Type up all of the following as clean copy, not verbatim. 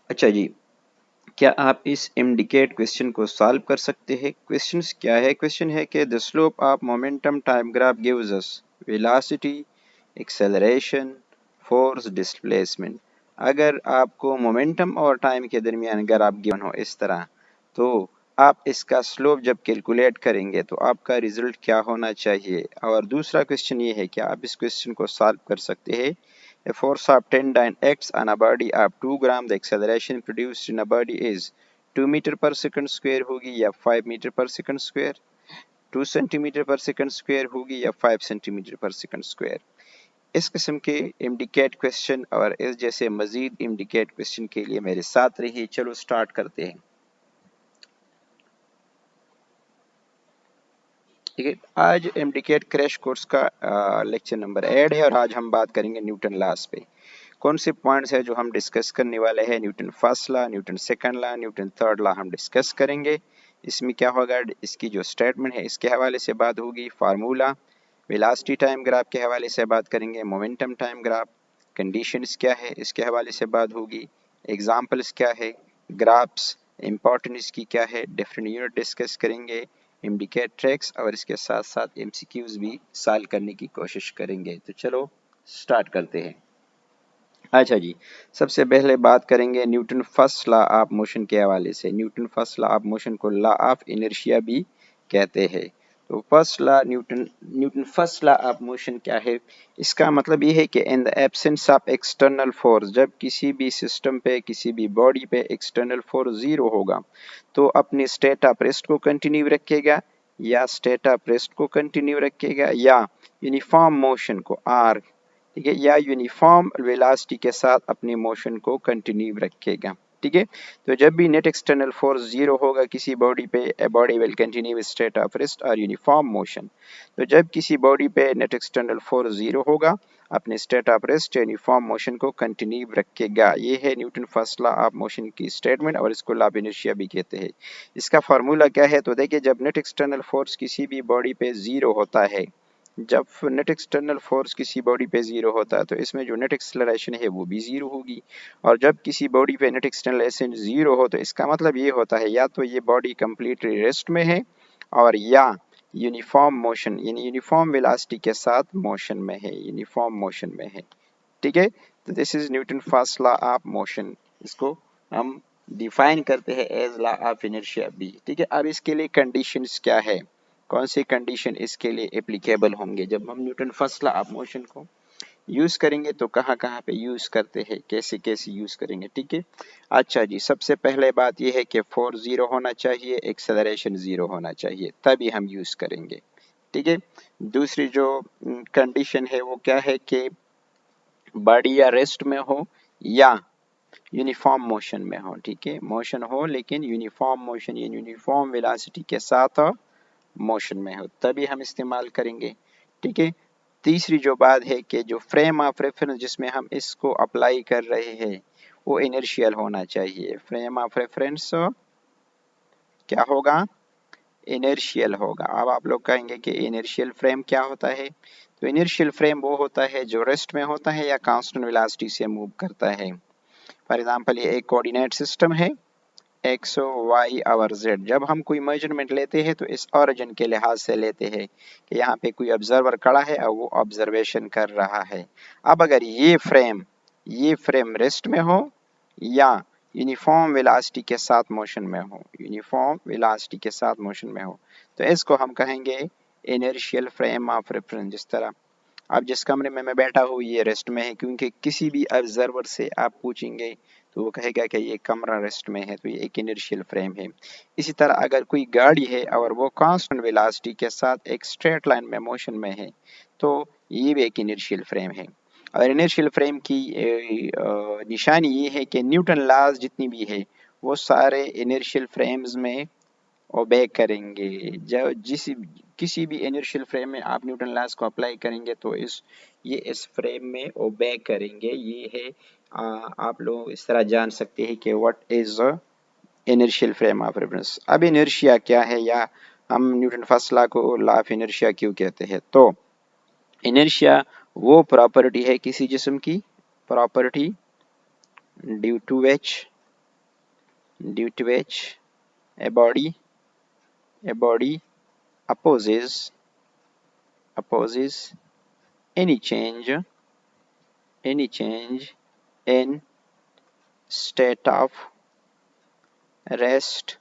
अच्छा जी, क्या आप इस इंडिकेट क्वेश्चन को सॉल्व कर सकते हैं? क्वेश्चन क्या है? क्वेश्चन है कि the slope of momentum time graph gives us velocity, acceleration, force, displacement. अगर आपको मोमेंटम और टाइम के दरमियान ग्राफ गिवन हो इस तरह, तो आप इसका स्लोप जब कैलकुलेट करेंगे तो आपका रिजल्ट क्या होना चाहिए? और दूसरा क्वेश्चन ये है कि आप इस क्वेश्चन को सॉल्व कर सकते हैं। A force of 10 dyne acts on a body of 2 gram. The acceleration produced in a body is 2 metre पर सेकंड स्क्वायर होगी या 5 मीटर पर सेकंड स्क्वायर, 2 सेंटीमीटर पर सेकंड स्क्वायर होगी या 5 सेंटीमीटर पर सेकंड स्क्वायर। इस किस्म के इंडिकेट क्वेश्चन और इस जैसे मजीद इंडिकेट क्वेश्चन के लिए मेरे साथ रहिए। चलो स्टार्ट करते हैं। ठीक है, आज इंडिकेट क्रैश कोर्स का लेक्चर नंबर 8 है और आज हम बात करेंगे न्यूटन लॉस पे। कौन से पॉइंट्स है जो हम डिस्कस करने वाले हैं? Newton first law, Newton second law, Newton third law हम डिस्कस करेंगे। इसमें क्या होगा, इसकी जो स्टेटमेंट है इसके हवाले से बात होगी, फार्मूला, वेलोसिटी टाइम ग्राफ के हवाले से बात करेंगे, मोमेंटम टाइम ग्राफ, कंडीशंस क्या है इसके हवाले से बात होगी, एग्जांपल्स क्या है, ग्राफ्स इंपॉर्टेंट इसकी क्या है, डिफरेंट यूनिट डिस्कस करेंगे, इंडिकेट ट्रैक्स और इसके साथ साथ एमसीक्यूज भी सॉल्व करने की कोशिश करेंगे। तो चलो स्टार्ट करते हैं। अच्छा जी, सबसे पहले बात करेंगे Newton first law of motion के हवाले से। Newton first law of motion को लॉ ऑफ इनर्शिया भी कहते हैं। तो first law Newton first law of motion क्या है? इसका मतलब ये है कि in the absence of external force, जब किसी भी सिस्टम पे, किसी भी बॉडी पे एक्सटर्नल फोर्स जीरो होगा तो अपने स्टेट ऑफ रेस्ट को कंटिन्यू रखेगा, या स्टेट ऑफ रेस्ट को कंटिन्यू रखेगा, या यूनिफॉर्म मोशन को आर, ठीक है, या यूनिफॉर्म वेलोसिटी के साथ अपने मोशन को कंटिन्यू रखेगा। ठीक है, तो जब भी नेट एक्सटर्नल फोर्स जीरो होगा किसी बॉडी पे, a body will continue state of rest और यूनिफॉर्म मोशन। तो जब किसी बॉडी पे नेट एक्सटर्नल फोर्स जीरो होगा, अपने state of rest uniform motion को कंटिन्यू रखेगा। ये है Newton first law of motion की स्टेटमेंट और इसको लॉ ऑफ इनर्शिया भी कहते हैं। इसका फार्मूला क्या है? तो देखिए, जब नेट एक्सटर्नल फोर्स किसी भी बॉडी पे जीरो होता है, जब नेट एक्सटर्नल फोर्स किसी बॉडी पे जीरो होता है तो इसमें जो नेट एक्सेलरेशन है वो भी जीरो होगी। और जब किसी बॉडी पे नेट एक्सेलरेशन जीरो हो तो इसका मतलब ये होता है या तो ये बॉडी कंप्लीटली रेस्ट में है, और या यूनिफॉर्म मोशन यानी यूनिफॉर्म वेलोसिटी के साथ मोशन में है, यूनिफॉर्म मोशन में है। ठीक है, तो this is Newton first law of motion. इसको हम डिफाइन करते हैं एज लॉ ऑफ इनर्शिया भी। ठीक है, अब इसके लिए कंडीशंस क्या है, कौन से कंडीशन इसके लिए एप्लीकेबल होंगे? जब हम Newton first law of motion को यूज करेंगे तो कहाँ कहाँ पे यूज करते हैं, कैसे कैसे यूज करेंगे? ठीक है, अच्छा जी, सबसे पहले बात यह है कि फोर्स जीरो होना चाहिए, एक्सेलरेशन जीरो होना चाहिए, तभी हम यूज करेंगे। ठीक है, दूसरी जो कंडीशन है वो क्या है कि बॉडी या रेस्ट में हो या यूनिफॉर्म मोशन में हो। ठीक है, मोशन हो लेकिन यूनिफॉर्म मोशन या यूनिफॉर्म वेलोसिटी के साथ मोशन में हो, तभी हम इस्तेमाल करेंगे। ठीक है, तीसरी जो बात है कि जो फ्रेम ऑफ रेफरेंस जिसमें हम इसको अप्लाई कर रहे हैं वो इनर्शियल होना चाहिए। फ्रेम ऑफ रेफरेंस क्या होगा? इनर्शियल होगा। अब आप लोग कहेंगे कि इनर्शियल फ्रेम क्या होता है? तो इनर्शियल फ्रेम वो होता है जो रेस्ट में होता है या कांस्टेंट वेलोसिटी से मूव करता है। फॉर एग्जांपल, ये एक कोऑर्डिनेट सिस्टम है, एक्स वाई और जेड। जब हम कोई मेजरमेंट लेते हैं तो इस ओरिजिन के लिहाज से लेते हैं कि यहाँ पे कोई ऑब्जर्वर खड़ा है और वो ऑब्जर्वेशन कर रहा है। अब अगर ये फ्रेम रेस्ट में हो या यूनिफॉर्म वेलोसिटी के साथ मोशन में हो, यूनिफॉर्म वेलोसिटी के साथ मोशन में हो, तो इसको हम कहेंगे इनर्शियल फ्रेम ऑफ रेफरेंस। जिस तरह अब जिस कमरे में मैं बैठा हूँ ये रेस्ट में है, क्योंकि किसी भी ऑब्जर्वर से आप पूछेंगे तो वो कहेगा कि ये कमरा रेस्ट में है, तो ये एक इनर्शियल फ्रेम है। इसी तरह अगर कोई गाड़ी है और वो कांस्टेंट वेलोसिटी के साथ एक स्ट्रेट लाइन में मोशन में है तो ये भी एक इनर्शियल फ्रेम है। और इनर्शियल फ्रेम की निशानी ये है कि न्यूटन लॉज जितनी भी है वो सारे इनर्शियल फ्रेम्स में ओबे करेंगे। जब किसी भी इनर्शियल फ्रेम में आप न्यूटन लॉज को अप्लाई करेंगे तो इस फ्रेम में ओबे करेंगे। ये है आप लोग इस तरह जान सकते हैं कि what is inertial frame of reference. अब इनर्शिया क्या है, या हम न्यूटन फर्स्ट लॉ को लॉ ऑफ इनर्शिया क्यों कहते हैं? तो इनर्शिया वो प्रॉपर्टी है किसी जिस्म की, property due to which due to which a body opposes any change in state of rest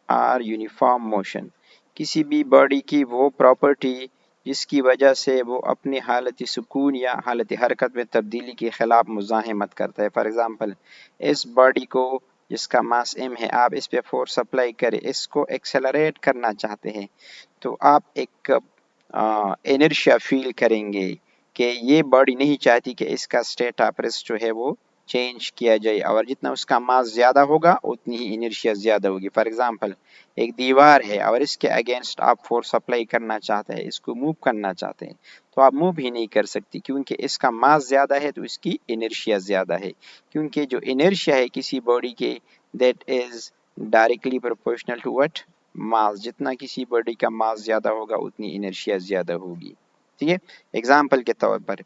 और यूनिफॉर्म मोशन। किसी भी बॉडी की वो प्रॉपर्टी जिसकी वजह से वो अपनी हालत सुकून या हालत हरकत में तब्दीली के खिलाफ मुज़ाहिमत करता है। फॉर एग्ज़ाम्पल, इस बॉडी को जिसका मास m है, आप इस पे फोर्स अप्लाई करें, इसको एक्सेलरेट करना चाहते हैं, तो आप एक इनर्शिया फील करेंगे कि ये बॉडी नहीं चाहती कि इसका स्टेट ऑफ रेस्ट जो है वो चेंज किया जाए, और जितना उसका मास ज़्यादा होगा उतनी ही इनर्शिया ज़्यादा होगी। फॉर एग्जांपल, एक दीवार है और इसके अगेंस्ट आप फोर्स अप्लाई करना चाहते हैं, इसको मूव करना चाहते हैं, तो आप मूव ही नहीं कर सकती क्योंकि इसका मास ज़्यादा है तो इसकी इनर्शिया ज़्यादा है। क्योंकि जो इनर्शिया है किसी बॉडी के, that is directly proportional to what, mass. जितना किसी बॉडी का मास ज़्यादा होगा उतनी इनर्शिया ज़्यादा होगी। ठीक है, एग्जाम्पल के तौर पर,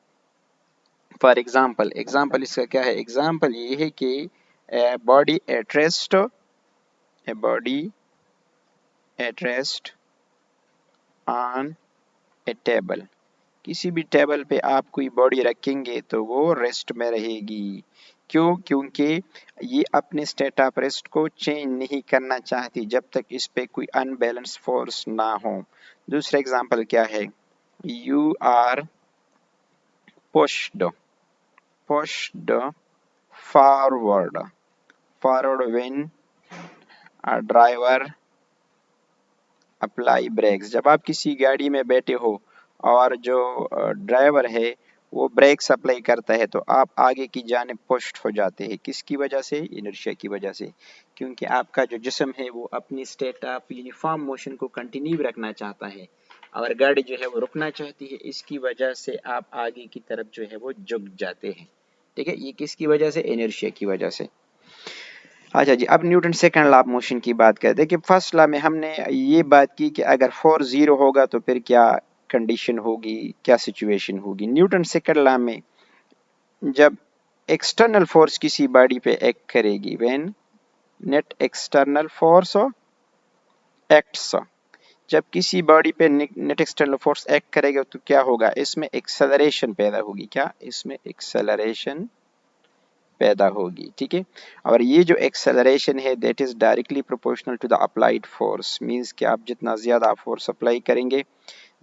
फॉर एग्जाम्पल इसका क्या है, एग्जाम्पल ये है कि body at rest, a body at rest on A table. किसी भी टेबल पे आप कोई बॉडी रखेंगे तो वो रेस्ट में रहेगी। क्यों? क्योंकि ये अपने स्टेट ऑफ रेस्ट को चेंज नहीं करना चाहती जब तक इस पे कोई अनबैलेंस फोर्स ना हो। दूसरा एग्जाम्पल क्या है, you are pushed forward when a driver apply brakes। जब आप किसी गाड़ी में बैठे हो और जो ड्राइवर है वो ब्रेक्स अप्लाई करता है तो आप आगे की जानिब पुश्ड हो जाते हैं। किसकी वजह से? इनर्शिया की वजह से। क्योंकि आपका जो जिस्म है वो अपनी स्टेट ऑफ यूनिफॉर्म मोशन को कंटिन्यू रखना चाहता है और गाड़ी जो है वो रुकना चाहती है, इसकी वजह से आप आगे की तरफ जो है वो झुक जाते हैं। ठीक है, ये किसकी वजह से? इनर्शिया की वजह से। अच्छा जी, अब Newton second law of motion की बात करते हैं कि फर्स्ट लॉ में हमने ये बात की कि अगर फोर्स जीरो होगा तो फिर क्या कंडीशन होगी, क्या सिचुएशन होगी। न्यूटन सेकंड लॉ में जब एक्सटर्नल फोर्स किसी बॉडी पे एक्ट करेगी, when net external force acts, जब किसी बॉडी पे नेट एक्सटर्नल फोर्स एक्ट करेगा तो क्या होगा, इसमें एक्सेलरेशन पैदा होगी। क्या? इसमें एक्सेलरेशन पैदा होगी। ठीक है, और ये जो एक्सेलरेशन है that is directly proportional to the applied force, means कि आप जितना ज्यादा फोर्स अप्लाई करेंगे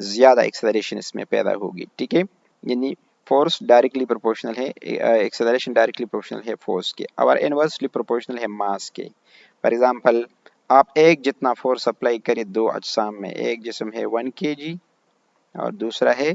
ज्यादा एक्सेलरेशन इसमें पैदा होगी। ठीक है, यानी फोर्स डायरेक्टली प्रोपोर्शनल है, एक्सेलरेशन डायरेक्टली प्रोपोर्शनल है फोर्स के, और इनवर्सली प्रोपोर्शनल है मास के। फॉर एग्जांपल, आप एक जितना फोर्स अप्लाई करें दो अजसाम में, एक जिस्म है 1 kg और दूसरा है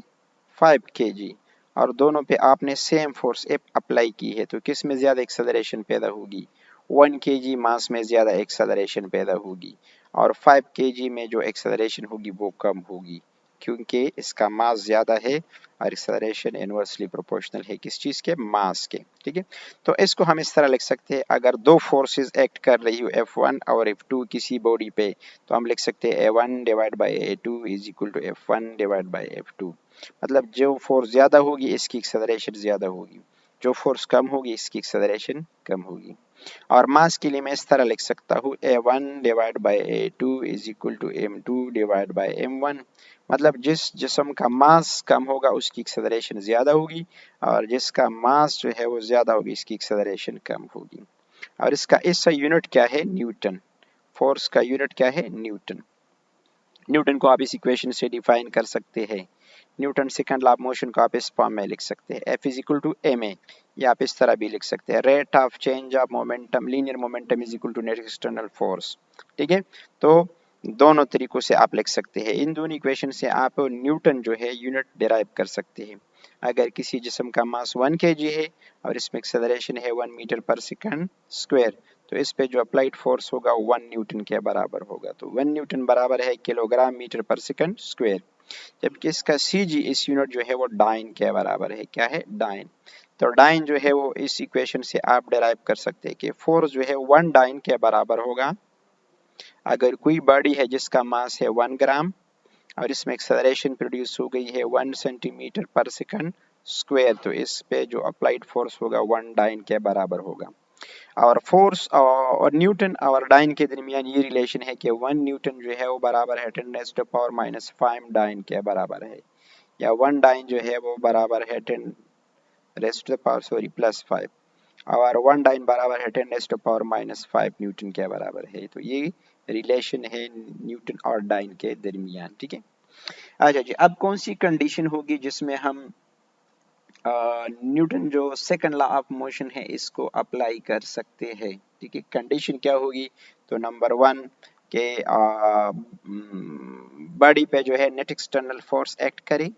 5 kg, और दोनों पे आपने सेम फोर्स अप्लाई की है, तो किस में ज़्यादा एक्सेलरेशन पैदा होगी? 1 kg मास में ज़्यादा एक्सेलरेशन पैदा होगी, और 5 kg में जो एक्सेलरेशन होगी वो कम होगी, क्योंकि इसका मास ज़्यादा है और एक्सेलरेशन इनवर्सली प्रोपोर्शनल है किस चीज़ के? मास के। ठीक है, तो इसको हम इस तरह लिख सकते हैं, अगर दो फोर्सेस एक्ट कर रही हो F1 और F2 किसी बॉडी पे, तो हम लिख सकते हैं A1 divide by A2 is equal to F1 divide by F2। मतलब जो फोर्स ज़्यादा होगी इसकी एक्सेलरेशन ज़्यादा होगी, जो फोर्स कम होगी इसकी एक्सेलरेशन कम होगी। और मास के लिए मैं इस तरह लिख सकता हूँ, A1 divide by A2 is equal to M2 divide by M1। मतलब जिस जिस्म का मास कम होगा उसकी एक्सेलरेशन ज़्यादा होगी, और जिसका मास जो है वो ज़्यादा होगी इसकी एक्सेलरेशन कम होगी। और इसका यूनिट क्या है? न्यूटन। फोर्स का यूनिट क्या है? न्यूटन। न्यूटन को आप इस इक्वेशन से डिफाइन कर सकते हैं। Newton second law of motion को आप इस फॉर्म में लिख सकते हैं, F is equal to ma, या आप इस तरह भी लिख सकते हैं, rate of change of momentum, linear momentum is equal to net external force. ठीक है, तो दोनों तरीकों से आप लिख सकते हैं। इन दोनों इक्वेशन से आप न्यूटन जो है यूनिट डिराइव कर सकते हैं। अगर किसी जिस्म का मास 1 kg है और इसमें एक्सेलरेशन है 1 मीटर पर सेकंड स्क्वायर, तो इस पे जो अप्लाइड फोर्स होगा 1 न्यूटन के बराबर होगा। तो 1 न्यूटन बराबर है किलोग्राम मीटर पर सेकंड स्क्वायर, जबकि इसका CG, इस यूनिट जो है वो डाइन के बराबर है। क्या है? डाइन। तो डाइन जो है वो इस इक्वेशन से आप डिराइव कर सकते हैं कि फोर्स जो है 1 डाइन के बराबर होगा अगर कोई बॉडी है जिसका मास है 1 ग्राम और इसमें एक्सेलरेशन प्रोड्यूस हो गई है 1 सेंटीमीटर पर सेकंड स्क्वायर, तो इस पे जो अप्लाइड फोर्स होगा 1 डाइन के बराबर होगा। और फोर्स और न्यूटन और डाइन के दरमियान ये रिलेशन है कि 1 न्यूटन जो है वो बराबर है 10⁻⁻5 डाइन के बराबर है, या 1 डाइन जो है वो बराबर है 10⁻⁻ प्लस 5, और 1 डाइन बराबर है 10⁻⁻5 न्यूटन के बराबर है। तो ये रिलेशन है न्यूटन और डाइन के दरमियान, ठीक है। अच्छा जी, अब कौन सी कंडीशन होगी जिसमें हम न्यूटन जो सेकंड लॉ ऑफ मोशन है इसको अप्लाई कर सकते हैं, ठीक है। कंडीशन क्या होगी, तो नंबर 1 के बॉडी पे जो है नेट एक्सटर्नल फोर्स एक्ट करे,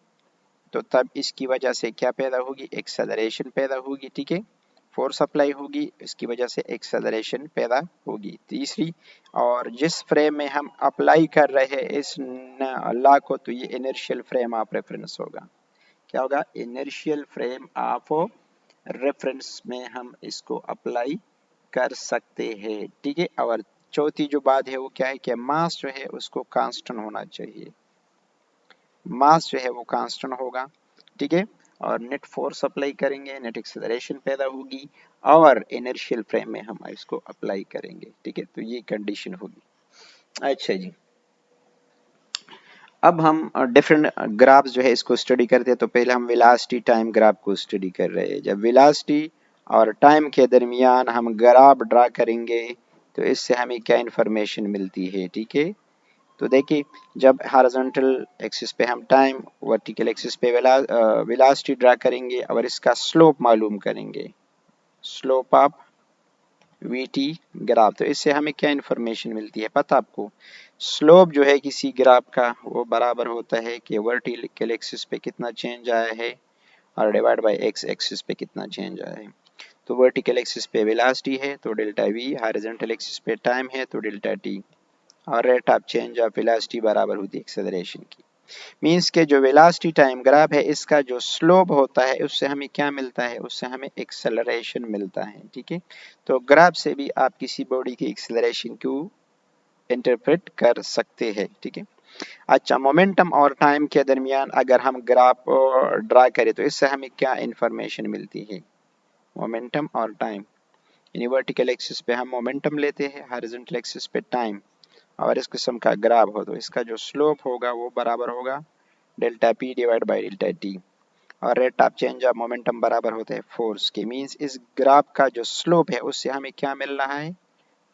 तो तब इसकी वजह से क्या पैदा होगी, एक्सेलरेशन पैदा होगी, ठीक है। फोर्स अप्लाई होगी, इसकी वजह से एक्सेलरेशन पैदा होगी। तीसरी, और जिस फ्रेम में हम अप्लाई कर रहे हैं इस लॉ को, तो ये इनर्शियल फ्रेम ऑफ रेफरेंस होगा। क्या होगा, इनर्शियल फ्रेम ऑफ रेफरेंस में हम इसको अप्लाई कर सकते हैं, ठीक है। और चौथी जो बात है वो क्या है कि मास जो है उसको कांस्टेंट होना चाहिए, मास जो है वो कांस्टेंट होगा, ठीक है। और नेट फोर्स अप्लाई करेंगे, नेट एक्सेलरेशन पैदा होगी, और इनर्शियल फ्रेम में हम इसको अप्लाई करेंगे, ठीक है। तो ये कंडीशन होगी। अच्छा जी, अब हम डिफरेंट ग्राफ्स जो है इसको स्टडी करते हैं। तो पहले हम वेलोसिटी टाइम ग्राफ को स्टडी कर रहे हैं। जब वेलोसिटी और टाइम के दरमियान हम ग्राफ ड्रा करेंगे तो इससे हमें क्या इन्फॉर्मेशन मिलती है, ठीक है। तो देखिए, जब हॉरिजॉन्टल एक्सिस पे हम टाइम, वर्टिकल एक्सिस पे वेलोसिटी ड्रा करेंगे और इसका स्लोप मालूम करेंगे, स्लोप ऑफ वीटी ग्राफ, तो इससे हमें क्या इन्फॉर्मेशन मिलती है पता आपको। स्लोप जो है किसी ग्राफ का वो बराबर होता है कि वर्टिकल एक्सिस पे कितना चेंज आया है और डिवाइड बाय एक्स एक्सिस पे कितना चेंज आया है। तो वर्टिकल एक्सिस पे वेलोसिटी है तो डेल्टा वी, हॉरिजॉन्टल एक्सिस पे टाइम है तो डेल्टा टी, और rate of change of velocity बराबर होती है एक्सेलरेशन की। मींस के जो वेलोसिटी टाइम ग्राफ है इसका जो स्लोप होता है उससे हमें क्या मिलता है, उससे हमें एक्सेलरेशन मिलता है, ठीक है। तो ग्राफ से भी आप किसी बॉडी की एक्सेलरेशन को इंटरप्रेट कर सकते हैं, ठीक है। अच्छा, मोमेंटम और टाइम के दरमियान अगर हम ग्राफ ड्रा करें तो इससे हमें क्या इंफॉर्मेशन मिलती है, मोमेंटम और टाइम, यानी वर्टिकल एक्सिस पे हम मोमेंटम लेते हैं, हॉरिजॉन्टल एक्सिस पे टाइम, और इस किस्म का ग्राफ हो तो इसका जो स्लोप होगा वो बराबर होगा delta P divide by delta T, और rate of change of momentum बराबर होता है फोर्स के। मींस इस ग्राफ का जो स्लोप है उससे हमें क्या मिल रहा है,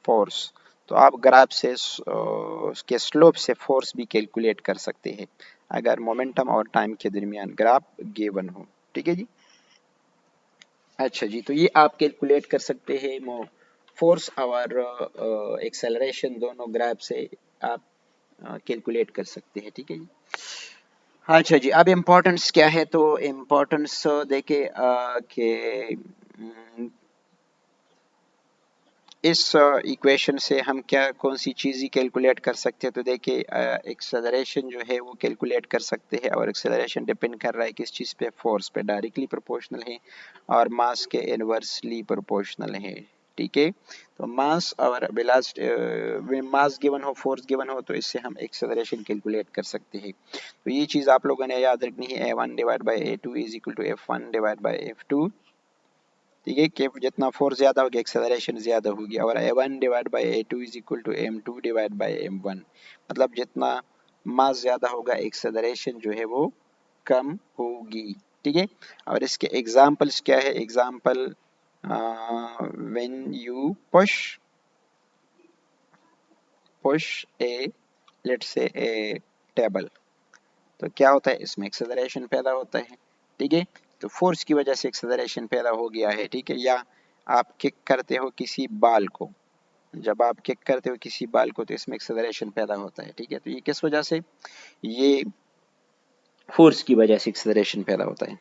फोर्स। तो आप ग्राफ से उसके स्लोप से फोर्स भी कैलकुलेट कर सकते हैं अगर मोमेंटम और टाइम के दरमियान ग्राफ गिवन हो, ठीक है जी। अच्छा जी, तो ये आप कैलकुलेट कर सकते हैं फोर्स और एक्सेलरेशन दोनों ग्राफ से आप कैलकुलेट कर सकते हैं, ठीक है जी। अच्छा जी, अब इम्पोर्टेंस क्या है, तो इम्पोर्टेंस देखिए कि इस इक्वेशन से हम क्या कौन सी चीज़ कैलकुलेट कर सकते हैं। तो देखिए, एक्सेलरेशन जो है वो कैलकुलेट कर सकते हैं, और एक्सेलरेशन डिपेंड कर रहा है किस चीज़ पे, फोर्स पे डायरेक्टली प्रोपोर्शनल है और मास के इनवर्सली प्रोपोर्शनल है, ठीक है। तो मास और वेलोसिटी, मास गिवन हो फोर्स गिवन हो तो इससे हम एक्सेलरेशन कैलकुलेट कर सकते हैं। तो ये चीज़ आप लोगों ने याद रखनी है, A1 divide by A2 is equal to F1 divide by F2, ठीक है। कि जितना फोर्स ज्यादा होगी एक्सेलरेशन ज्यादा होगी, और A1 divide by A2 is equal to M2 divide by M1, मतलब जितना मास ज्यादा होगा एक्सेलरेशन जो है वो कम होगी, ठीक है। और इसके एग्जांपल्स क्या है, example when you push A, let's say A table, तो क्या होता है, इसमें एक्सेलरेशन पैदा होता है, ठीक है। तो फोर्स की वजह से एक्सेलरेशन पैदा हो गया है, ठीक है। या आप किक करते हो किसी बाल को, जब आप किक करते हो किसी बाल को तो इसमें एक्सेलरेशन पैदा होता है, ठीक है। तो ये किस वजह से, ये फोर्स की वजह से एक्सेलरेशन पैदा होता है।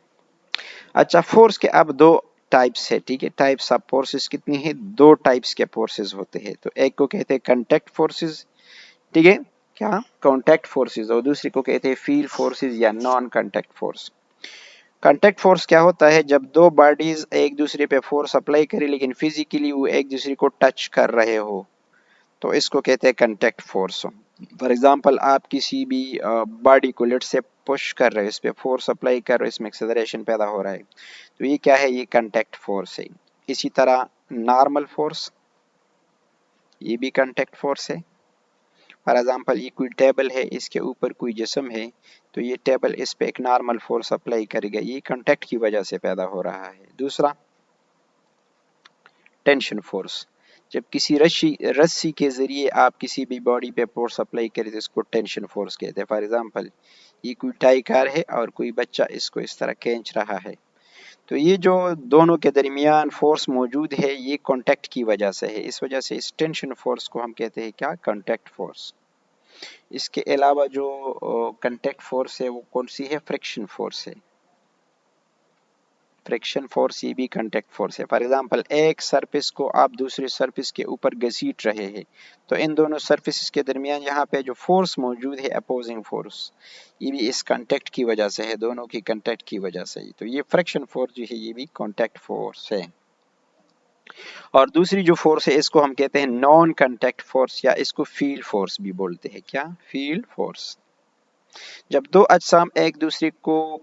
अच्छा, फोर्स के अब दो टाइप्स है, ठीक है। टाइप्स ऑफ फोर्सेस कितनी है, दो टाइप्स के फोर्सेस होते हैं। तो एक को कहते हैं कांटेक्ट फोर्सेस, ठीक है, क्या कांटेक्ट फोर्सेस, और दूसरे को कहते हैं फील्ड फोर्सेस या non contact force. Contact force क्या होता है, जब दो बॉडीज एक दूसरे पे फोर्स अप्लाई करें लेकिन फिजिकली वो एक दूसरे को टच कर रहे हो, तो इसको कहते हैं कांटेक्ट फोर्स। फॉर एग्जांपल, आप किसी भी बॉडी को लेट से पुश कर रहे हो, इस पे फोर्स अप्लाई कर रहे हो, इसमें एक्सेलरेशन पैदा हो रहा है, तो ये क्या है, ये कांटेक्ट फोर्स है। इसी तरह नॉर्मल फोर्स, ये भी कांटेक्ट फोर्स है। फॉर एग्जांपल ये कोई टेबल है, इसके ऊपर कोई जिस्म है, तो ये टेबल इस पे एक नॉर्मल फोर्स अप्लाई करेगा, ये कांटेक्ट की वजह से पैदा हो रहा है। दूसरा टेंशन फोर्स, जब किसी रस्सी के जरिए आप किसी भी बॉडी पे फोर्स अप्लाई करें तो इसको टेंशन फोर्स कहते हैं। फॉर एग्जांपल ये कोई टाई कार है और कोई बच्चा इसको इस तरह खींच रहा है, तो ये जो दोनों के दरमियान फोर्स मौजूद है ये कांटेक्ट की वजह से है, इस वजह से इस टेंशन फोर्स को हम कहते हैं क्या, कांटेक्ट फोर्स। इसके अलावा जो कांटेक्ट फोर्स है वो कौन सी है, फ्रिक्शन फोर्स है। फ्रिक्शन फोर्स ये भी कांटेक्ट फोर्स है। फॉर एग्जांपल एक सरफेस को आप दूसरे सरफेस के ऊपर घसीट रहे हैं, तो इन दोनों सरफेसेस के दरमियान यहाँ पे जो फोर्स मौजूद है अपोजिंग फोर्स, ये भी इस कांटेक्ट की वजह से है, दोनों की कांटेक्ट की वजह से ही। तो ये फ्रिक्शन फोर्स जो है ये भी कांटेक्ट फोर्स है। और दूसरी जो फोर्स है इसको हम कहते हैं नॉन कांटेक्ट फोर्स, या इसको फील्ड फोर्स भी बोलते हैं। क्या, फील्ड फोर्स। जब दो अजसाम एक दूसरे को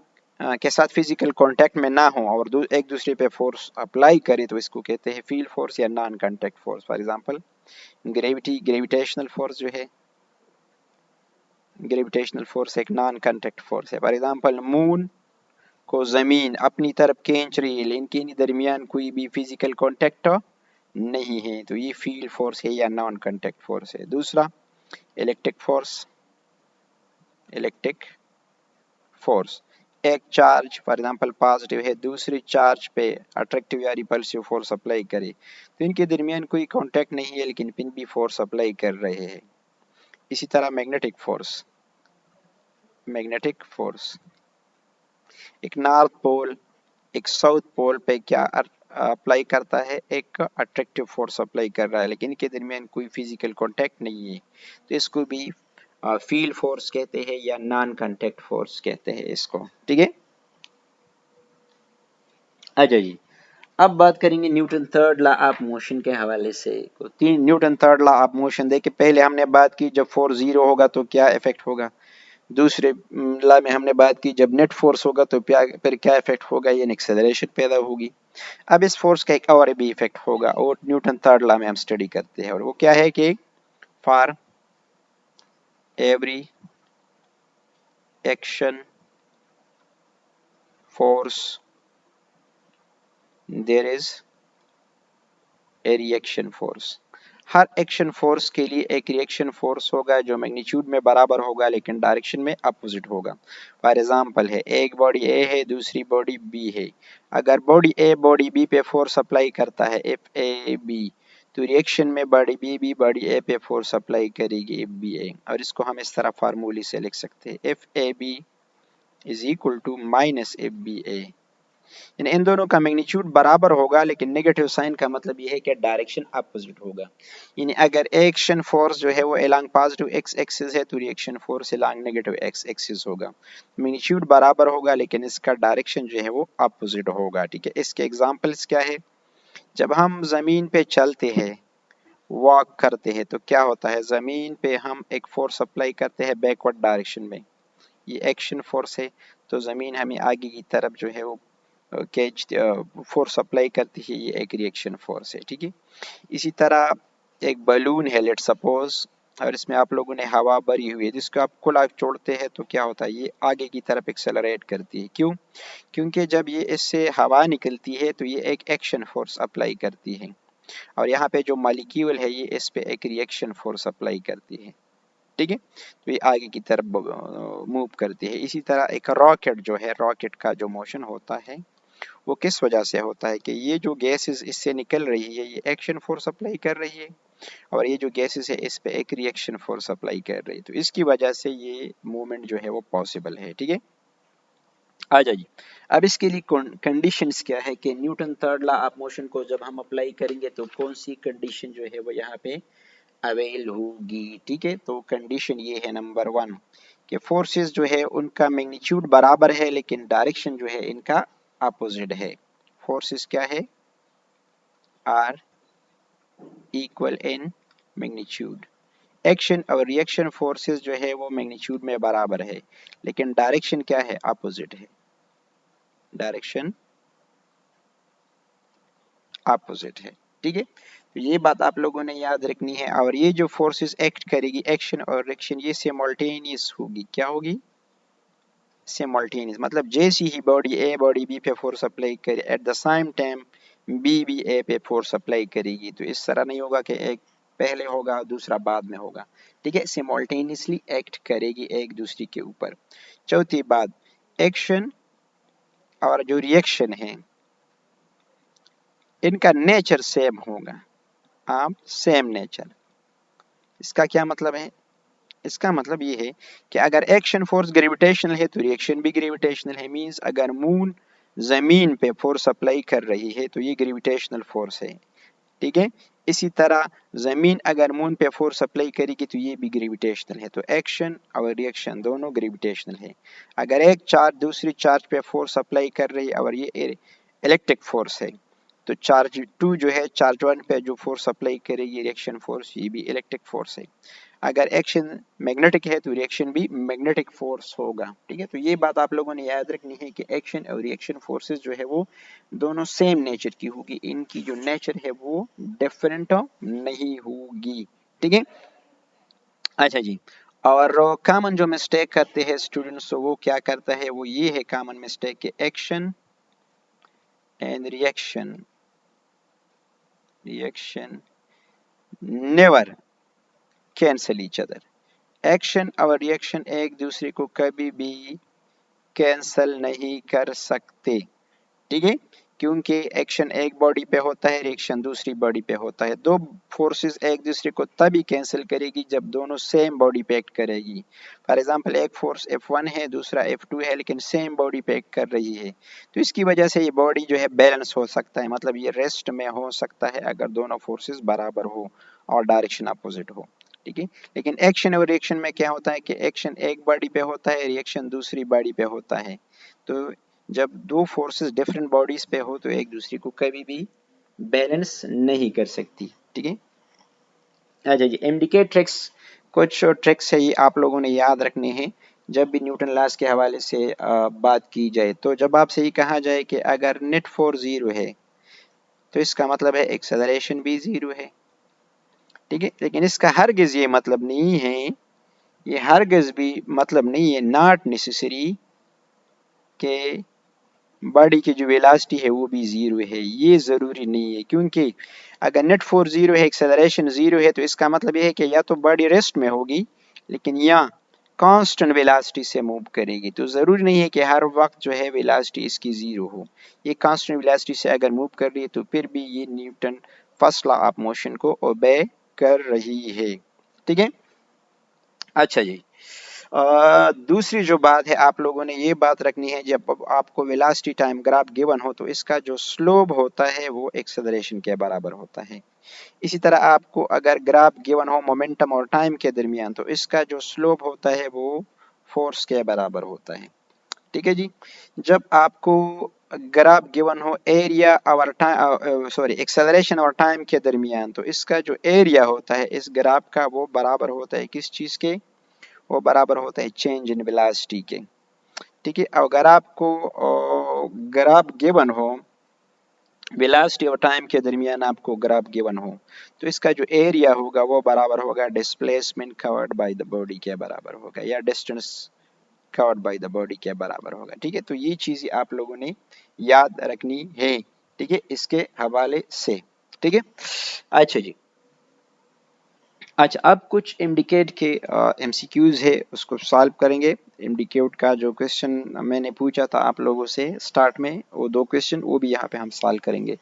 के साथ फिजिकल कांटेक्ट में ना हो और एक दूसरे पे फोर्स अप्लाई करे तो इसको कहते हैं फील्ड फोर्स या non contact force. For example gravitational force जो है, ग्रेविटेशनल फोर्स एक नॉन कांटेक्ट फोर्स है। फॉर एग्जांपल मून को जमीन अपनी तरफ खींच रही है, लेकिन इनके दरमियान कोई भी फिजिकल कांटेक्ट नहीं है, तो ये फील्ड फोर्स है या नॉन कांटेक्ट फोर्स है। दूसरा इलेक्ट्रिक फोर्स, इलेक्ट्रिक फोर्स, एक चार्ज फॉर एग्जांपल पॉजिटिव है, दूसरे चार्ज पे अट्रैक्टिव या रिपल्सिव फोर्स अप्लाई करे, तो इनके दरमियान कोई कांटेक्ट नहीं है लेकिन पिन भी फोर्स अप्लाई कर रहे हैं। इसी तरह मैग्नेटिक फोर्स, मैग्नेटिक फोर्स एक नॉर्थ पोल एक साउथ पोल पे क्या अप्लाई करता है, एक अट्रैक्टिव फोर्स अप्लाई कर रहा है, लेकिन इनके दरमियान कोई फिजिकल कांटेक्ट नहीं है, तो इसको भी फील्ड फोर्स कहते हैं या नॉन कांटेक्ट फोर्स कहते हैं इसको। ठीक है, अच्छा जी, अब बात करेंगे Newton third law of motion के हवाले से। तीन Newton third law of motion देखिए, पहले हमने बात की जब फोर्स जीरो होगा तो क्या इफेक्ट होगा, दूसरे लॉ में हमने बात की जब नेट फोर्स होगा तो फिर क्या इफेक्ट होगा, यानी एक्सेलरेशन पैदा होगी। अब इस फोर्स का एक और भी इफेक्ट होगा और न्यूटन थर्ड लॉ में हम स्टडी करते हैं, और वो क्या है कि for every action force there is a reaction force. हर एक्शन फोर्स के लिए एक रिएक्शन फोर्स होगा जो मैग्नीट्यूड में बराबर होगा लेकिन डायरेक्शन में अपोजिट होगा। फॉर एग्जांपल है एक बॉडी ए है दूसरी बॉडी बी है, अगर बॉडी ए बॉडी बी पे फोर्स अप्लाई करता है एफ ए बी, तो रिएक्शन में बॉडी बी भी बॉडी ए पे फोर्स अप्लाई करेगी एफ बी ए, और इसको हम इस तरह फार्मूले से लिख सकते हैं F A B is equal to minus F B A. इन दोनों का मैग्नीट्यूड बराबर होगा लेकिन नेगेटिव साइन का मतलब यह है कि डायरेक्शन अपोजिट होगा, यानी अगर एक्शन फोर्स जो है वो अलोंग पॉजिटिव एक्स एक्सिस है तो reaction force along negative x axis होगा। मैग्नीट्यूड बराबर होगा लेकिन इसका डायरेक्शन जो है वो अपोजिट होगा। ठीक है, इसके एग्जांपल्स क्या है, जब हम जमीन पे चलते हैं, वॉक करते हैं, तो क्या होता है, जमीन पे हम एक फोर्स अप्लाई करते हैं बैकवर्ड डायरेक्शन में, ये एक्शन फोर्स है, तो जमीन हमें आगे की तरफ जो है वो कैच फोर्स अप्लाई करती है, ये एक रिएक्शन फोर्स है। ठीक है, इसी तरह एक बलून है लेट सपोज, और इसमें आप लोगों ने हवा भरी हुई है, जिसको आप खुला छोड़ते हैं तो क्या होता है, ये आगे की तरफ एक्सेलरेट करती है। क्यों, क्योंकि जब ये इससे हवा निकलती है तो ये एक एक्शन फोर्स अप्लाई करती है, और यहाँ पे जो मॉलिक्यूल है ये इस पे एक रिएक्शन फोर्स अप्लाई करती है। ठीक है, तो ये आगे की तरफ मूव करती है। इसी तरह एक रॉकेट जो है, रॉकेट का जो मोशन होता है वो किस वजह से होता है कि ये जो गैसेस इससे निकल रही है ये एक्शन फोर्स अप्लाई कर रही है, और ये जो गैसेस है इस पे एक रिएक्शन फोर्स अप्लाई कर रही है, तो इसकी वजह से ये मूवमेंट जो है वो पॉसिबल है। ठीक है, आ जाइए, अब इसके लिए कंडीशंस क्या है कि Newton third law of motion को जब हम अप्लाई करेंगे तो कौन सी कंडीशन जो है वो यहाँ पे अवेल होगी। ठीक है, तो कंडीशन ये है नंबर 1 कि फोर्सेस जो है उनका मैग्नीट्यूड बराबर है लेकिन डायरेक्शन जो है इनका अपोजिट है। फोर्सेस क्या है, are equal in magnitude. Action और रिएक्शन फोर्सेस जो है वो मैग्नीट्यूड में बराबर है लेकिन डायरेक्शन क्या है, अपोजिट है, डायरेक्शन अपोजिट है। ठीक है, तो ये बात आप लोगों ने याद रखनी है। और ये जो फोर्सेस एक्ट करेगी, एक्शन और रिएक्शन, ये सिमल्टेनियस होगी। क्या होगी? सिमल्टेनियस, मतलब जैसी ही बॉडी बी पे फोर्स अप्लाई करे, at the same time B भी ए पे फोर्स अप्लाई करेगी। तो इस तरह नहीं होगा कि एक पहले होगा दूसरा बाद में होगा। ठीक है, सिमल्टेनियसली एक्ट करेगी एक दूसरे के ऊपर। चौथी बात, एक्शन और जो रिएक्शन है इनका नेचर सेम होगा। आप सेम नेचर, इसका क्या मतलब है? इसका मतलब ये है कि अगर एक्शन फोर्स ग्रेविटेशनल है तो रिएक्शन भी ग्रेविटेशनल है। मींस अगर मून जमीन पे फोर्स अप्लाई कर रही है तो ये ग्रेविटेशनल फोर्स है। ठीक है, इसी तरह जमीन अगर मून पे फोर्स अप्लाई करेगी तो ये भी ग्रेविटेशनल है। तो एक्शन और रिएक्शन दोनों ग्रेविटेशनल है। अगर एक चार्ज दूसरी चार्ज पे फोर्स अप्लाई कर रही है और ये इलेक्ट्रिक फोर्स है, तो चार्ज 2 जो है चार्ज 1 पे जो फोर्स अप्लाई करेगी रिएक्शन फोर्स, ये भी इलेक्ट्रिक फोर्स है। अगर एक्शन मैग्नेटिक है तो रिएक्शन भी मैग्नेटिक फोर्स होगा। ठीक है, तो ये बात आप लोगों ने याद रखनी है कि एक्शन और रिएक्शन फोर्सेस जो है वो दोनों सेम नेचर की होगी। इनकी जो नेचर है वो डिफरेंट नहीं होगी। ठीक है, अच्छा जी। और कॉमन जो मिस्टेक करते हैं स्टूडेंट्स, वो क्या करता है, वो ये है कॉमन मिस्टेक कि action and reaction never cancel each other. Action और रिएक्शन एक दूसरे को कभी भी कैंसल नहीं कर सकते। ठीक है, क्योंकि एक्शन एक बॉडी पे होता है, रिएक्शन दूसरी बॉडी पे होता है। दो फोर्सेस एक दूसरे को तभी कैंसिल करेगी जब दोनों सेम बॉडी पे एक्ट करेगी। फॉर एग्जांपल, एक फोर्स F1 है, दूसरा F2 है, लेकिन सेम बॉडी पे एक्ट कर रही है, तो इसकी वजह से ये बॉडी जो है बैलेंस हो सकता है, मतलब ये रेस्ट में हो सकता है अगर दोनों फोर्सेस बराबर हो और डायरेक्शन अपोजिट हो। ठीक है, लेकिन एक्शन और रिएक्शन में क्या होता है कि एक्शन एक बॉडी पे होता है, रिएक्शन दूसरी बॉडी पे होता है। तो जब दो फोर्सेस डिफरेंट बॉडीज पे हो तो एक दूसरे को कभी भी बैलेंस नहीं कर सकती। ठीक है, अच्छा जी। एमडीके ट्रिक्स, कुछ ट्रिक्स है ये आप लोगों ने याद रखने हैं जब भी न्यूटन लॉस के हवाले से बात की जाए। तो जब आपसे ये कहा जाए कि अगर नेट फोर्स 0 है तो इसका मतलब है एक्सेलरेशन भी 0 है। ठीक है, लेकिन इसका हरगिज ये मतलब नहीं है, ये हरगिज भी मतलब नहीं है, नॉट नेसेसरी के बॉडी की जो वेलोसिटी है वो भी 0 है। ये ज़रूरी नहीं है, क्योंकि अगर नेट फोर्स 0 है, एक्सेलरेशन 0 है, तो इसका मतलब ये है कि या तो बॉडी रेस्ट में होगी लेकिन या कांस्टेंट वेलोसिटी से मूव करेगी। तो ज़रूरी नहीं है कि हर वक्त जो है वेलोसिटी इसकी 0 हो। ये कांस्टेंट वेलोसिटी से अगर मूव कर रही है तो फिर भी ये Newton first law of motion को ओबे कर रही है। ठीक है, अच्छा जी। दूसरी जो बात है आप लोगों ने ये बात रखनी है, जब आपको वेलोसिटी टाइम ग्राफ गिवन हो तो इसका जो स्लोप होता है वो एक्सेलरेशन के बराबर होता है। इसी तरह आपको अगर ग्राफ गिवन हो मोमेंटम और टाइम के दरमियान तो इसका जो स्लोप होता है वो फोर्स के बराबर होता है। ठीक है जी, जब आपको ग्राफ गिवन हो एरिया और टाइम सॉरी एक्सेलरेशन और टाइम के दरमियान तो इसका जो एरिया होता है इस ग्राफ का वो बराबर होता है किस चीज़ के, वो बराबर होता है चेंज इन वेलोसिटी के। ठीक है, अगर आपको ग्राफ गिवन हो वेलोसिटी और टाइम के दरमियान आपको ग्राफ गिवन हो तो इसका जो एरिया होगा वो बराबर होगा displacement covered by the body के बराबर होगा, या distance covered by the body के बराबर होगा। ठीक है, तो ये चीज़ें आप लोगों ने याद रखनी है। ठीक है, इसके हवाले से। ठीक है, अच्छा जी। अच्छा, अब कुछ इंडिकेट के एमसीक्यूज है उसको सॉल्व करेंगे। इंडिकेट का जो क्वेश्चन मैंने पूछा था आप लोगों से स्टार्ट में, वो दो क्वेश्चन वो भी यहाँ पे हम सॉल्व करेंगे।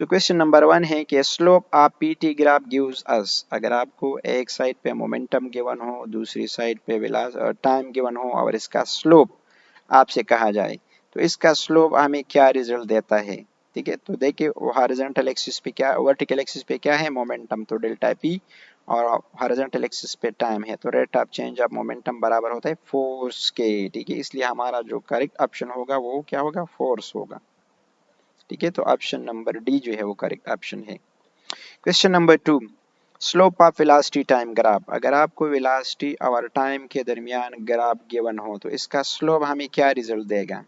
तो क्वेश्चन नंबर 1 है कि slope of PT graph gives us, अगर आपको एक साइड पे मोमेंटम गिवन हो, दूसरी साइड पे टाइम गिवन हो और इसका स्लोप आपसे कहा जाए तो इसका स्लोप हमें क्या रिजल्ट देता है। ठीक है, तो देखिए हॉरिजॉन्टल एक्सिस पे क्या, वर्टिकल एक्सिस पे क्या है मोमेंटम, तो डेल्टा पी, और हॉरिजॉन्टल एक्सिस पे टाइम है तो rate of change of momentum बराबर होता है फोर्स के। ठीक है, इसलिए हमारा जो करेक्ट ऑप्शन होगा वो क्या होगा, फोर्स होगा। ठीक है, तो ऑप्शन नंबर डी जो है वो करेक्ट ऑप्शन है। Question number 2, slope of velocity time graph, अगर आपको वेलोसिटी और टाइम के दरमियान ग्राफ गिवन हो तो इसका स्लोप हमें क्या रिजल्ट देगा,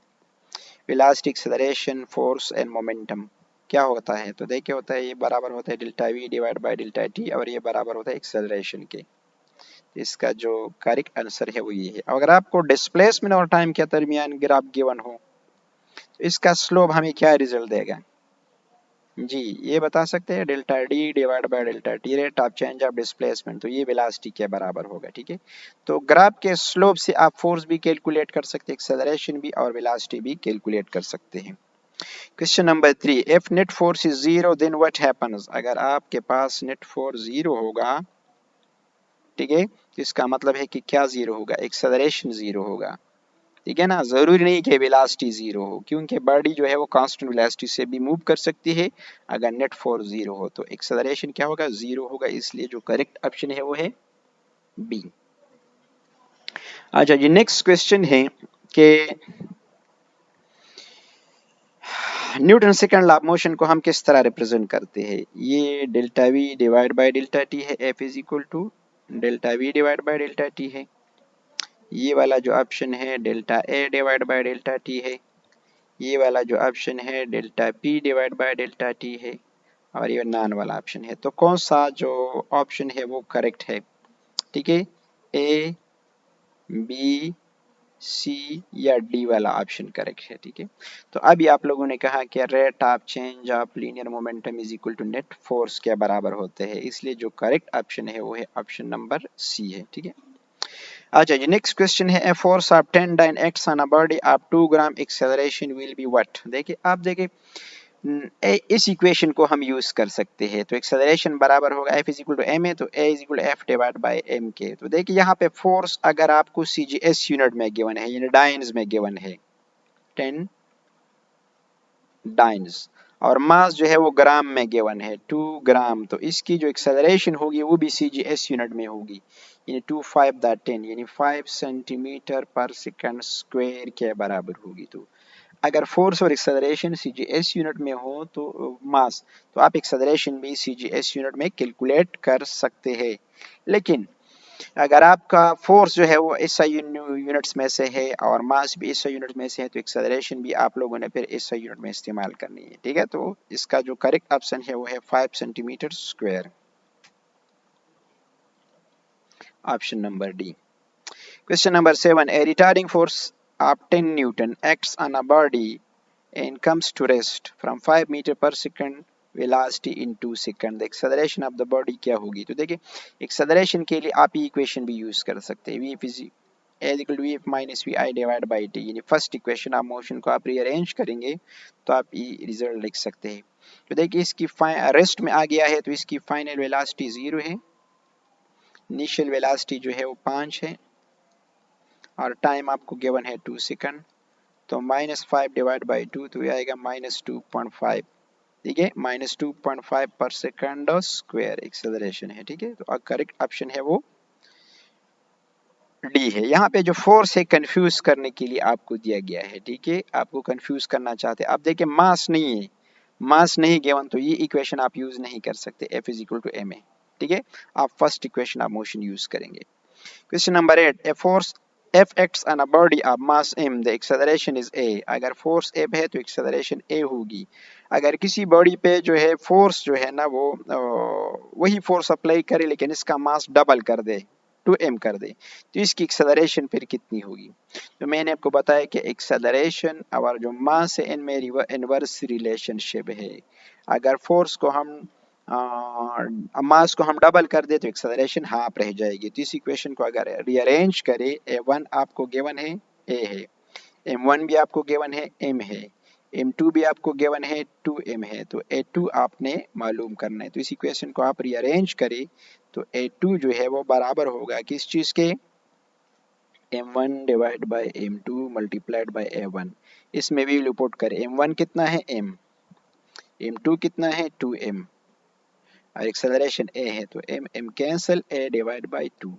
velocity, acceleration, force and momentum. क्या होता है, तो देखिए होता है ये बराबर होता है delta V divide by delta T, और ये बराबर होता है एक्सेलरेशन के। इसका जो करेक्ट आंसर है वो ये है। अगर आपको डिस्प्लेसमेंट और टाइम के दरमियान ग्राफ गिवन हो तो इसका स्लोप हमें क्या रिजल्ट देगा जी, ये बता सकते हैं delta D divide by delta T, rate of change of displacement, तो ये वेलोसिटी के बराबर होगा। ठीक है, तो ग्राफ के स्लोप से आप फोर्स भी कैलकुलेट कर सकते हैं, एक्सेलरेशन भी और वेलोसिटी भी कैलकुलेट कर सकते हैं। Question number 3, if net force is zero then what happens, अगर आपके पास नेट फोर्स जीरो होगा, ठीक है, तो इसका मतलब है कि क्या जीरो होगा, एक्सेलरेशन जीरो होगा। ठीक है ना, जरूरी नहीं कि वेलोसिटी जीरो हो, क्योंकि बॉडी जो है वो कांस्टेंट वेलोसिटी से भी मूव कर सकती है। अगर नेट फोर्स जीरो हो तो एक्सेलरेशन क्या होगा, जीरो होगा, इसलिए जो करेक्ट ऑप्शन है वो है बी। अच्छा जी, नेक्स्ट क्वेश्चन है कि Newton second law of motion को हम किस तरह रिप्रेजेंट करते हैं। ये delta V divide by delta T है, F is equal to delta V divide by delta T है। ये वाला जो ऑप्शन है delta A divide by delta T है। ये वाला जो ऑप्शन है delta P divide by delta T है, और ये नॉन वाला ऑप्शन है। तो कौन सा जो ऑप्शन है वो करेक्ट है, ठीक है, ए, बी, सी या डी वाला ऑप्शन करेक्ट है। ठीक है, तो अभी आप लोगों ने कहा कि rate of change of linear momentum is equal to net force के बराबर होते हैं, इसलिए जो करेक्ट ऑप्शन है वो है ऑप्शन नंबर सी है। ठीक है, अच्छा जी, नेक्स्ट क्वेश्चन है a force of 10 dyne acts on a body of 2 gram acceleration will be what. देखिए आप देखिए इस इक्वेशन को हम यूज कर सकते हैं, तो एक्सेलरेशन बराबर होगा F is equal to M A, तो A is equal to F divide by M के। तो देखिए यहाँ पे फोर्स अगर आपको सीजीएस यूनिट में गिवन है, यानी डाइन्स में गिवन है 10 डाइन्स, और मास जो है वो ग्राम में गिवन है 2 ग्राम, तो इसकी जो एक्सेलरेशन होगी वो भी सीजीएस यूनिट में होगी, यानी 2 5 दैट 10, यानी 5 सेंटीमीटर पर सेकंड स्क्वायर के बराबर होगी। तो अगर फोर्स और एक्सेलरेशन सीजीएस यूनिट में हो तो मास, तो आप एक्सेलरेशन भी सीजीएस यूनिट में कैलकुलेट कर सकते हैं। लेकिन अगर आपका फोर्स जो है वो एसआई यूनिट्स में से है और मास भी एसआई यूनिट में से है, तो एक्सेलरेशन भी आप लोगों ने फिर एसआई यूनिट में इस्तेमाल करनी है। ठीक है, तो इसका जो करेक्ट ऑप्शन है वो है 5 centimetre square, option number D. Question number 7, A retarding force of 10 Newton acts on a body and comes to rest from 5 meter per second velocity in 2 seconds. The acceleration of the body क्या होगी, तो देखिए acceleration के लिए आप ये equation भी use कर सकते हैं, v is equal to vf minus vi divided by t, यानी फर्स्ट इक्वेशन ऑफ मोशन को आप रीअरेंज करेंगे तो आप ये रिजल्ट लिख सकते हैं। तो देखिए इसकी रेस्ट में आ गया है, तो इसकी फाइनल वेलोसिटी 0 है, इनिशियल वेलोसिटी जो है वो 5 है, और टाइम आपको गिवन है 2 सेकंड, तो -5 डिवाइड बाई 2, तो ये आएगा -2.5। ठीक है, -2.5 पर सेकंड स्क्वायर एक्सेलरेशन है। ठीक है, तो करेक्ट ऑप्शन है वो डी है। यहाँ पे जो फोर्स है कंफ्यूज करने के लिए आपको दिया गया है। ठीक है, आपको कंफ्यूज करना चाहते हैं, आप देखिए मास नहीं है, मास नहीं गिवन, तो ये इक्वेशन आप यूज नहीं कर सकते, F is equal to M A. ठीक है, आप first equation of motion use करेंगे। Question number 8, a force F acts on a body of mass m, the acceleration is a। अगर फोर्स F है तो एक्सेलरेशन a होगी। अगर किसी बॉडी पे जो है फोर्स जो है ना वो वही फोर्स अप्लाई करे लेकिन इसका मास डबल कर दे, 2m कर दे, तो इसकी एक्सेलरेशन फिर कितनी होगी। तो मैंने आपको बताया कि एक्सेलरेशन और जो मास है इनमें इनवर्स रिलेशनशिप है। अगर फोर्स को हम मास को हम डबल कर दे तो एक्सेलरेशन हाफ रह जाएगी। तो इस इक्वेशन को अगर रीअरेंज करें, a1 आपको गिवन है a है, m1 भी आपको गिवन है m है, m2 भी आपको गिवन है 2m है, तो a2 आपने मालूम करना है। तो इस इक्वेशन को आप रीअरेंज करें तो a2 जो है वो बराबर होगा किस चीज के, m1 divide by m2 multiplied by a1। इसमें भी पुट करें, m1 कितना है m, m2 कितना है 2m, और एक्सेलरेशन a है, तो m cancel, a divide by 2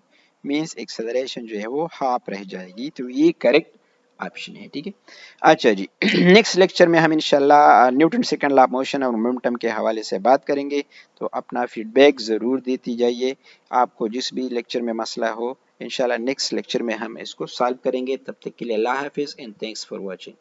means acceleration जो है वो हाफ रह जाएगी। तो ये करेक्ट ऑप्शन है। ठीक है, अच्छा जी, नेक्स्ट लेक्चर में हम इंशाल्लाह Newton second law of motion और मोमेंटम के हवाले से बात करेंगे। तो अपना फीडबैक ज़रूर देती जाइए, आपको जिस भी लेक्चर में मसला हो इंशाल्लाह नेक्स्ट लेक्चर में हम इसको सॉल्व करेंगे। तब तक के लिए अल्लाह हाफिज़ एंड थैंक्स फॉर वॉचिंग।